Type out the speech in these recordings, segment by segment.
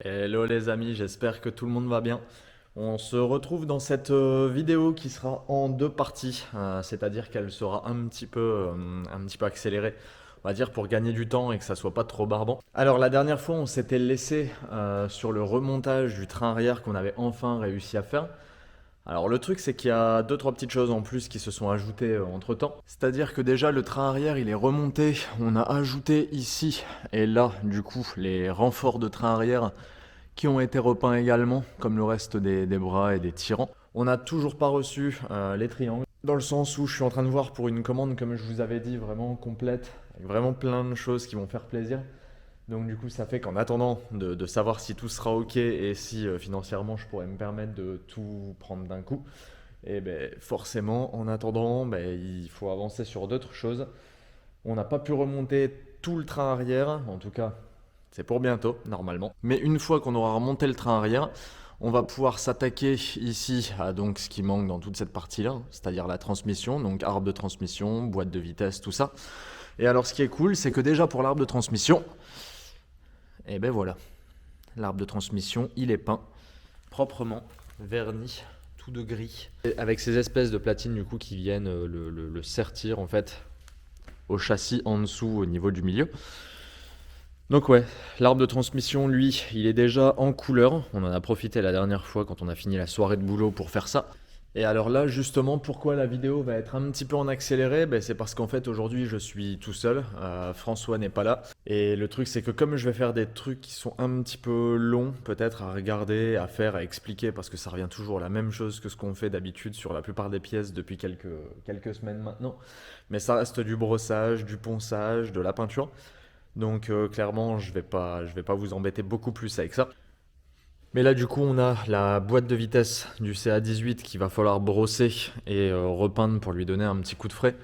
Hello les amis, j'espère que tout le monde va bien. On se retrouve dans cette vidéo qui sera en deux parties, c'est-à-dire qu'elle sera un petit peu accélérée, on va dire pour gagner du temps et que ça soit pas trop barbant. Alors la dernière fois, on s'était laissé sur le remontage du train arrière qu'on avait enfin réussi à faire. Alors le truc c'est qu'il y a deux trois petites choses en plus qui se sont ajoutées entre temps. C'est-à-dire que déjà le train arrière il est remonté, on a ajouté ici et là du coup les renforts de train arrière qui ont été repeints également, comme le reste des bras et des tirants. On n'a toujours pas reçu les triangles, dans le sens où je suis en train de voir pour une commande, comme je vous avais dit, vraiment complète, avec vraiment plein de choses qui vont faire plaisir. Donc du coup, ça fait qu'en attendant de savoir si tout sera ok et si financièrement je pourrais me permettre de tout prendre d'un coup, et ben forcément, en attendant, ben, il faut avancer sur d'autres choses. On n'a pas pu remonter tout le train arrière, en tout cas c'est pour bientôt, normalement. Mais une fois qu'on aura remonté le train arrière, on va pouvoir s'attaquer ici à donc ce qui manque dans toute cette partie-là, c'est-à-dire la transmission, donc arbre de transmission, boîte de vitesse, tout ça. Et alors ce qui est cool, c'est que déjà pour l'arbre de transmission, et ben voilà, l'arbre de transmission, il est peint proprement, verni, tout de gris, et avec ces espèces de platines du coup qui viennent le sertir en fait au châssis en dessous au niveau du milieu. Donc ouais, l'arbre de transmission, lui, il est déjà en couleur. On en a profité la dernière fois quand on a fini la soirée de boulot pour faire ça. Et alors là, justement, pourquoi la vidéo va être un petit peu en accéléré, c'est parce qu'en fait aujourd'hui je suis tout seul, François n'est pas là. Et le truc c'est que comme je vais faire des trucs qui sont un petit peu longs peut-être à regarder, à faire, à expliquer, parce que ça revient toujours la même chose que ce qu'on fait d'habitude sur la plupart des pièces depuis quelques semaines maintenant. Mais ça reste du brossage, du ponçage, de la peinture. Donc clairement, je vais pas vous embêter beaucoup plus avec ça. Mais là, du coup, on a la boîte de vitesse du CA18 qu'il va falloir brosser et repeindre pour lui donner un petit coup de frais.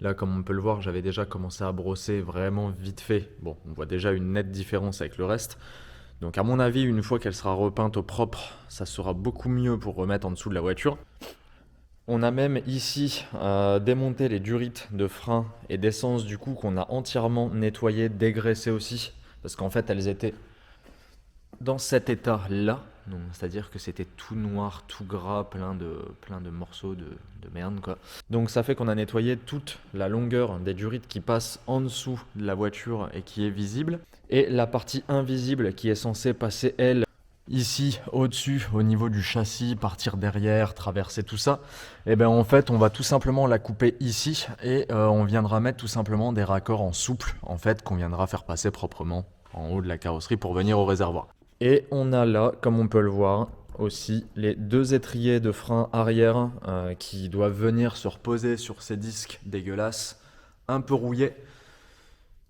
Là, comme on peut le voir, j'avais déjà commencé à brosser vraiment vite fait. Bon, on voit déjà une nette différence avec le reste. Donc à mon avis, une fois qu'elle sera repeinte au propre, ça sera beaucoup mieux pour remettre en dessous de la voiture. On a même ici démonté les durites de frein et d'essence du coup qu'on a entièrement nettoyé, dégraissé aussi. Parce qu'en fait elles étaient dans cet état-là. Donc c'est-à-dire que c'était tout noir, tout gras, plein de morceaux de merde quoi. Donc ça fait qu'on a nettoyé toute la longueur des durites qui passent en dessous de la voiture et qui est visible. Et la partie invisible qui est censée passer elle ici au-dessus au niveau du châssis, partir derrière, traverser tout ça, et ben en fait on va tout simplement la couper ici et on viendra mettre tout simplement des raccords en souple en fait qu'on viendra faire passer proprement en haut de la carrosserie pour venir au réservoir. Et on a là, comme on peut le voir, aussi les deux étriers de frein arrière qui doivent venir se reposer sur ces disques dégueulasses, un peu rouillés.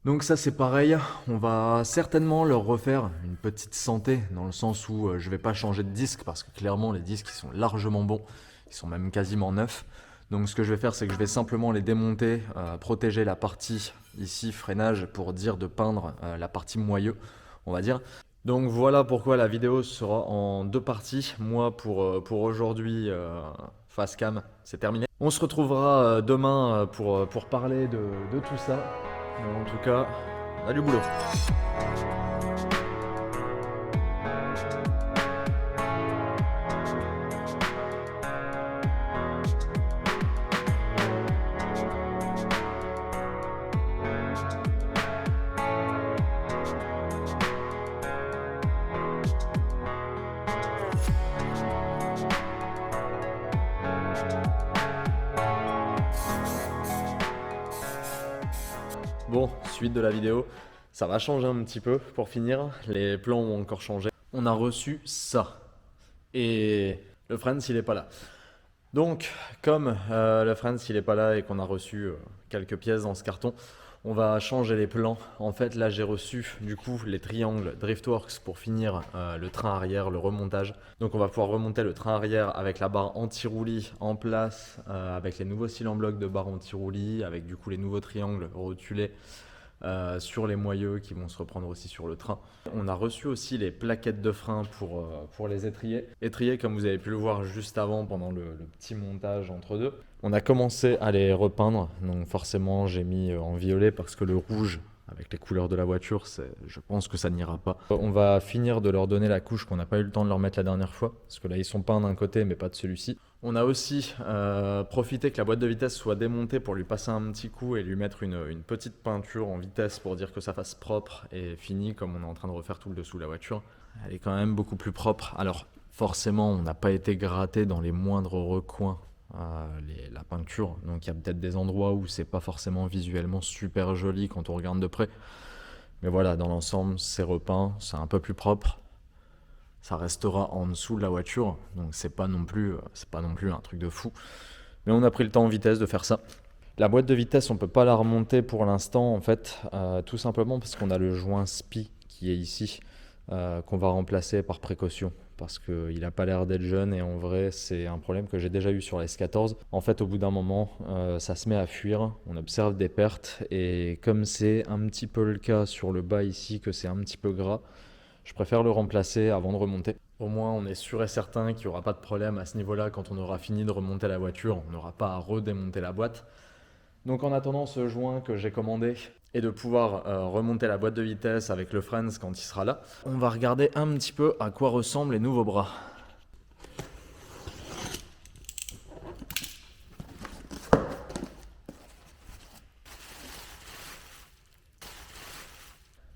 Donc ça c'est pareil, on va certainement leur refaire une petite santé dans le sens où je vais pas changer de disque parce que clairement les disques ils sont largement bons, ils sont même quasiment neufs. Donc ce que je vais faire c'est que je vais simplement les démonter, protéger la partie ici freinage pour dire de peindre la partie moyeu on va dire. Donc voilà pourquoi la vidéo sera en deux parties. Moi pour aujourd'hui face cam c'est terminé. On se retrouvera demain pour parler de tout ça. Mais en tout cas, on a du boulot. Bon, suite de la vidéo, ça va changer un petit peu pour finir. Les plans ont encore changé. On a reçu ça. Et le Friends, il est pas là. Donc, comme le Friends, il est pas là et qu'on a reçu quelques pièces dans ce carton, on va changer les plans. En fait, là, j'ai reçu du coup les triangles Driftworks pour finir le train arrière, le remontage. Donc, on va pouvoir remonter le train arrière avec la barre anti-roulis en place, avec les nouveaux cils en bloc de barre anti-roulis, avec du coup les nouveaux triangles rotulés sur les moyeux qui vont se reprendre aussi sur le train. On a reçu aussi les plaquettes de frein pour les étriers. Étriers comme vous avez pu le voir juste avant pendant le petit montage entre deux. On a commencé à les repeindre, donc forcément j'ai mis en violet parce que le rouge avec les couleurs de la voiture, je pense que ça n'ira pas. On va finir de leur donner la couche qu'on n'a pas eu le temps de leur mettre la dernière fois, parce que là ils sont peints d'un côté mais pas de celui-ci. On a aussi profité que la boîte de vitesse soit démontée pour lui passer un petit coup et lui mettre une petite peinture en vitesse pour dire que ça fasse propre et fini, comme on est en train de refaire tout le dessous de la voiture. Elle est quand même beaucoup plus propre. Alors forcément on n'a pas été gratté dans les moindres recoins la peinture, donc il y a peut-être des endroits où c'est pas forcément visuellement super joli quand on regarde de près, mais voilà, dans l'ensemble c'est repeint, c'est un peu plus propre, ça restera en dessous de la voiture, donc c'est pas non plus un truc de fou, mais on a pris le temps en vitesse de faire ça. La boîte de vitesse on peut pas la remonter pour l'instant en fait, tout simplement parce qu'on a le joint SPI qui est ici, qu'on va remplacer par précaution, parce qu'il n'a pas l'air d'être jeune et en vrai c'est un problème que j'ai déjà eu sur la S14. En fait au bout d'un moment ça se met à fuir, on observe des pertes et comme c'est un petit peu le cas sur le bas ici, que c'est un petit peu gras, je préfère le remplacer avant de remonter. Au moins on est sûr et certain qu'il n'y aura pas de problème à ce niveau-là quand on aura fini de remonter la voiture, on n'aura pas à redémonter la boîte. Donc en attendant ce joint que j'ai commandé et de pouvoir remonter la boîte de vitesse avec le Friends quand il sera là, on va regarder un petit peu à quoi ressemblent les nouveaux bras.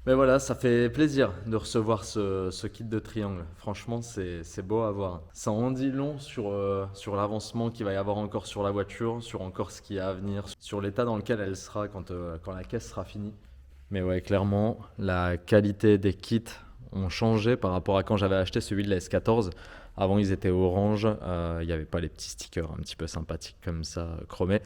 Mais voilà, ça fait plaisir de recevoir ce kit de triangle. Franchement, c'est beau à voir. Ça en dit long sur l'avancement qu'il va y avoir encore sur la voiture, sur encore ce qui est à venir, sur l'état dans lequel elle sera quand la caisse sera finie. Mais ouais, clairement, la qualité des kits ont changé par rapport à quand j'avais acheté celui de la S14. Avant, ils étaient orange, il n'y avait pas les petits stickers un petit peu sympathiques comme ça, chromés.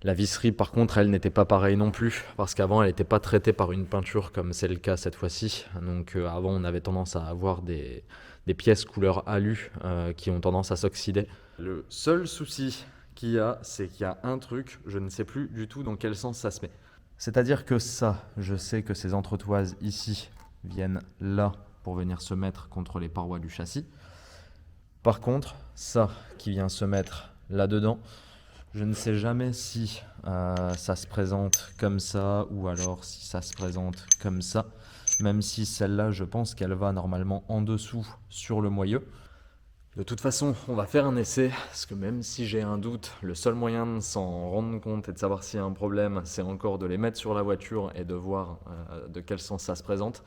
La visserie, par contre, elle n'était pas pareille non plus, parce qu'avant, elle n'était pas traitée par une peinture comme c'est le cas cette fois-ci. Donc avant, on avait tendance à avoir des pièces couleur alu qui ont tendance à s'oxyder. Le seul souci qu'il y a, c'est qu'il y a un truc, je ne sais plus du tout dans quel sens ça se met. C'est-à-dire que ça, je sais que ces entretoises ici viennent là pour venir se mettre contre les parois du châssis. Par contre, ça qui vient se mettre là-dedans, je ne sais jamais si ça se présente comme ça ou alors si ça se présente comme ça. Même si celle-là, je pense qu'elle va normalement en dessous sur le moyeu. De toute façon, on va faire un essai, parce que même si j'ai un doute, le seul moyen de s'en rendre compte et de savoir s'il y a un problème, c'est encore de les mettre sur la voiture et de voir de quel sens ça se présente.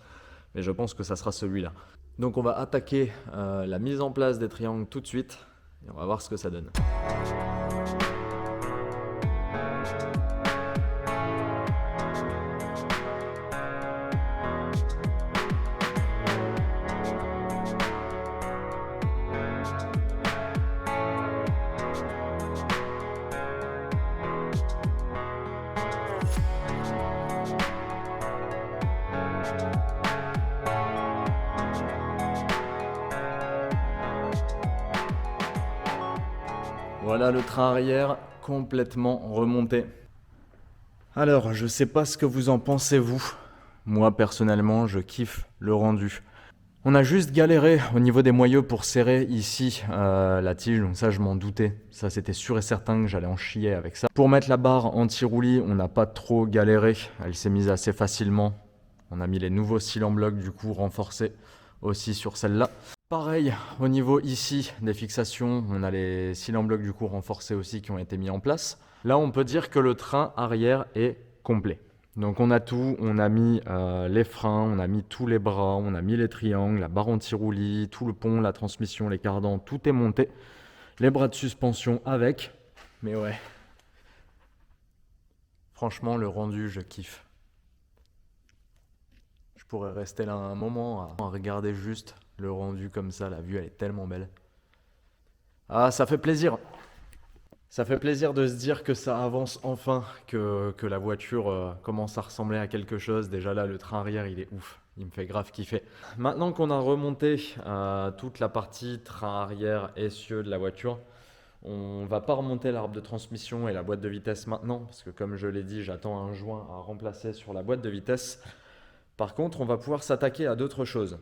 Mais je pense que ça sera celui-là. Donc on va attaquer la mise en place des triangles tout de suite, et on va voir ce que ça donne. Voilà le train arrière complètement remonté. Alors, je sais pas ce que vous en pensez vous. Moi, personnellement, je kiffe le rendu. On a juste galéré au niveau des moyeux pour serrer ici la tige, donc ça je m'en doutais. Ça c'était sûr et certain que j'allais en chier avec ça. Pour mettre la barre anti-roulis, on n'a pas trop galéré. Elle s'est mise assez facilement. On a mis les nouveaux cils en bloc du coup renforcés aussi sur celle-là. Pareil, au niveau ici des fixations, on a les cils en bloc du coup renforcés aussi qui ont été mis en place. Là, on peut dire que le train arrière est complet. Donc on a tout, on a mis les freins, on a mis tous les bras, on a mis les triangles, la barre anti-roulis, tout le pont, la transmission, les cardans, tout est monté. Les bras de suspension avec, mais ouais. Franchement, le rendu, je kiffe. Je pourrais rester là un moment à regarder juste le rendu comme ça, la vue elle est tellement belle. Ah, ça fait plaisir. Ça fait plaisir de se dire que ça avance enfin, que la voiture commence à ressembler à quelque chose. Déjà là, le train arrière, il est ouf. Il me fait grave kiffer. Maintenant qu'on a remonté toute la partie train arrière essieu de la voiture, on va pas remonter l'arbre de transmission et la boîte de vitesse maintenant, parce que comme je l'ai dit, j'attends un joint à remplacer sur la boîte de vitesse. Par contre, on va pouvoir s'attaquer à d'autres choses.